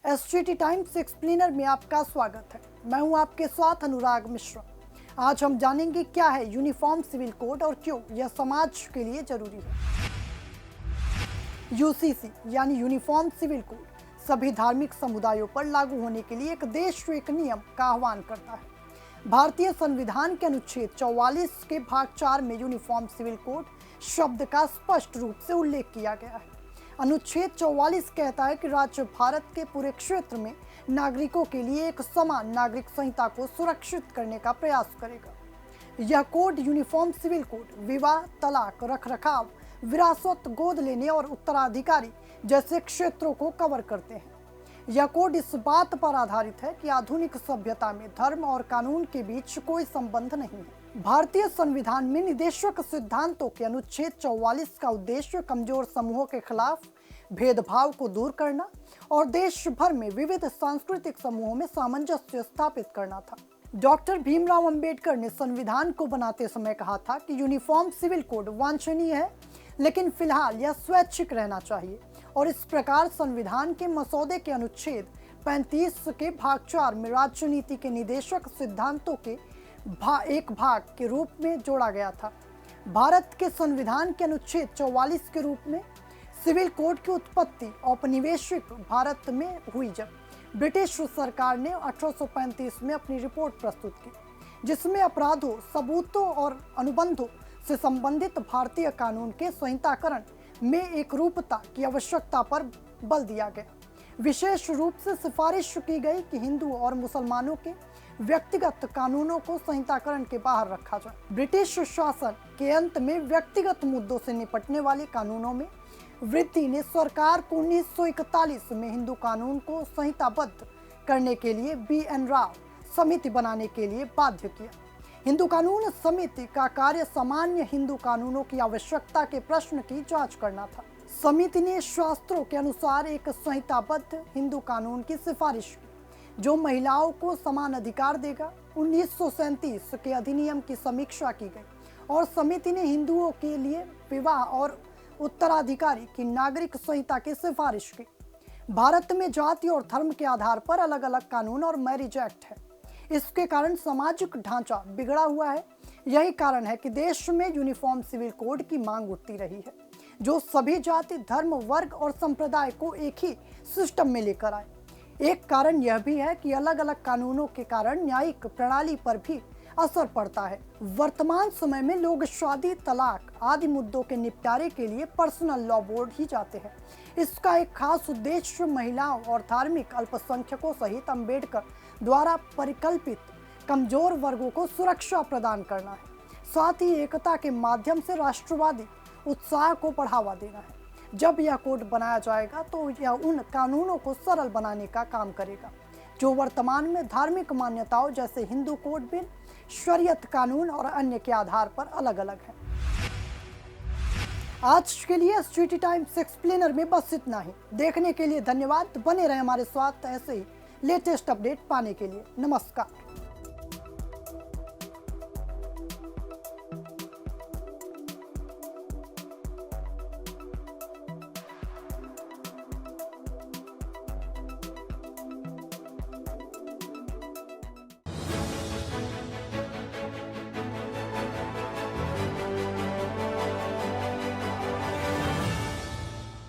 SGT times explainer में आपका स्वागत है। मैं हूं आपके साथ अनुराग मिश्रा। आज हम जानेंगे क्या है यूनिफॉर्म सिविल कोड और क्यों यह समाज के लिए जरूरी है। यूसीसी यानी यूनिफॉर्म सिविल कोड सभी धार्मिक समुदायों पर लागू होने के लिए एक देश एक नियम का आह्वान करता है। भारतीय संविधान के अनुच्छेद 44 के भाग 4 में यूनिफॉर्म सिविल कोड शब्द का स्पष्ट रूप से उल्लेख किया गया है। अनुच्छेद 44 कहता है कि राज्य भारत के पूरे क्षेत्र में नागरिकों के लिए एक समान नागरिक संहिता को सुरक्षित करने का प्रयास करेगा। यह कोड यूनिफॉर्म सिविल कोड विवाह, तलाक, रखरखाव, विरासत, गोद लेने और उत्तराधिकारी जैसे क्षेत्रों को कवर करते हैं। यह कोड इस बात पर आधारित है कि आधुनिक सभ्यता में धर्म और कानून के बीच कोई संबंध नहीं है। भारतीय संविधान में निदेशक सिद्धांतों के अनुच्छेद 44 का उद्देश्य कमजोर समूहों के खिलाफ भेदभाव को दूर करना और देश भर में विविध सांस्कृतिक समूहों में सामंजस्य स्थापित करना था। डॉक्टर भीमराव अंबेडकर ने संविधान को बनाते समय कहा था कि यूनिफॉर्म सिविल कोड वांछनीय है, लेकिन फिलहाल यह स्वैच्छिक रहना चाहिए और इस प्रकार संविधान के मसौदे के अनुच्छेद 35 के भाग 4 में राजनीति के निदेशक सिद्धांतों के एक भाग के रूप में जोड़ा गया था। भारत के संविधान के अनुच्छेद 44 के रूप में सिविल कोड की उत्पत्ति औपनिवेशिक भारत में हुई, जब ब्रिटिश सरकार ने 1835 में अपनी रिपोर्ट प्रस्तुत की, जिसमें अपराधों, सबूतों और अनुबंधों से संबंधित भारतीय कानून के संहिताकरण में एक रूपता की आवश्यकता पर बल दिया गया। विशेष रूप से सिफारिश की गई कि हिंदू और मुसलमानों के व्यक्तिगत कानूनों को संहिताकरण के बाहर रखा जाए। ब्रिटिश शासन के अंत में व्यक्तिगत मुद्दों से निपटने वाले कानूनों में वृद्धि ने सरकार को 1941 में हिंदू कानून को संहिताबद्ध करने के लिए BN राव समिति बनाने के लिए बाध्य किया। हिंदू कानून समिति का कार्य सामान्य हिंदू कानूनों की आवश्यकता के प्रश्न की जांच करना था। समिति ने शास्त्रों के अनुसार एक संहिताबद्ध हिंदू कानून की सिफारिश की, जो महिलाओं को समान अधिकार देगा। 1937 के अधिनियम की समीक्षा की गई और समिति ने हिंदुओं के लिए विवाह और उत्तराधिकारी की नागरिक संहिता की सिफारिश की। भारत में जाति और धर्म के आधार पर अलग अलग कानून और मैरिज एक्ट है। इसके कारण सामाजिक ढांचा बिगड़ा हुआ है। यही कारण है कि देश में यूनिफॉर्म सिविल कोड की मांग उठती रही है, जो सभी जाति, धर्म, वर्ग और संप्रदाय को एक ही सिस्टम में लेकर आए। एक कारण यह भी है कि अलग अलग कानूनों के कारण न्यायिक प्रणाली पर भी असर पड़ता है। वर्तमान समय में लोग शादी, तलाक आदि मुद्दों के निपटारे के लिए पर्सनल लॉ बोर्ड ही जाते हैं। इसका एक खास उद्देश्य महिलाओं और धार्मिक अल्पसंख्यकों सहित अंबेडकर द्वारा परिकल्पित कमजोर वर्गों को सुरक्षा प्रदान करना है। साथ ही एकता के माध्यम से राष्ट्रवादी उत्साह को बढ़ावा देना है। जब यह कोड बनाया जाएगा तो यह उन कानूनों को सरल बनाने का काम करेगा जो वर्तमान में धार्मिक मान्यताओं जैसे हिंदू कोड बिल, शरीयत कानून और अन्य के आधार पर अलग अलग है। आज के लिए एसजीटी टाइम्स एक्सप्लेनर में बस इतना ही। देखने के लिए धन्यवाद। बने रहे हमारे साथ ऐसे ही लेटेस्ट अपडेट पाने के लिए। नमस्कार।